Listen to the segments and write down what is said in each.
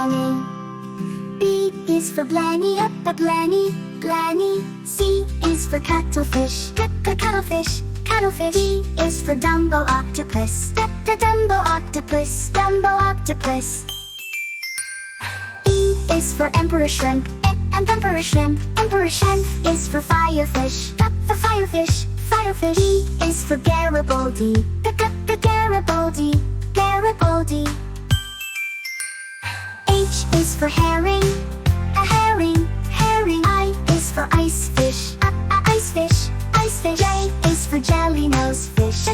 Blenny. B is for Blenny, Blenny, Blenny. C is for cuttlefish, cuttlefish, cuttlefish. D is for Dumbo octopus, Dumbo octopus, Dumbo octopus. E is for emperor shrimp, emperor shrimp, emperor shrimp. Is for firefish, firefish, firefish. G is for Garibaldi, Garibaldi, Garibaldi. H is for herring, herring, herring. I is for icefish, icefish, icefish. J is for jelly nose fish,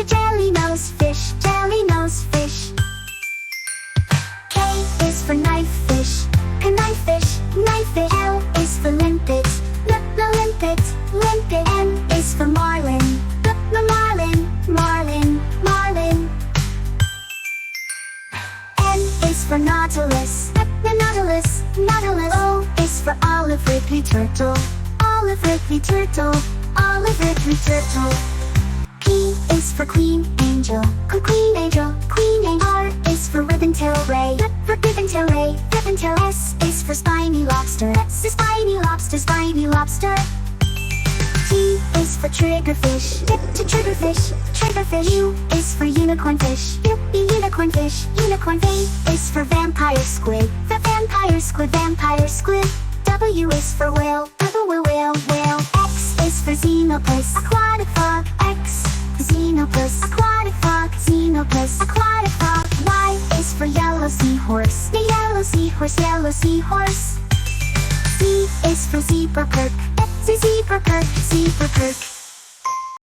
jelly nose fish, jelly nose fish. K is for knife fish, knife fish, knife fish. L is for limpet, limpet, limpet. M is for marlin, marlin, marlin, marlin. N is for nautilus, nautilus, nautilus. O is for olive ridley turtle, olive ridley turtle, olive ridley turtle. P is for queen angel, queen angel, queen angel. R is for ribbon-tail ray, ribbon-tail ray, ribbon-tail. S is for spiny lobster, spiny lobster, spiny lobster. T is for triggerfish, triggerfish, triggerfish. U is for unicorn fish, unicorn fish, unicorn. V is for vampire squid, vampire squid, vampire squid. W is for whale, whale, whale. X is for xenopus, aquatic frog. X, xenopus, aquatic frog, xenopus, aquatic frog. Y is for yellow seahorse, the yellow seahorse, yellow seahorse. Z is for zebra kirk, zebra kirk, zebra kirk.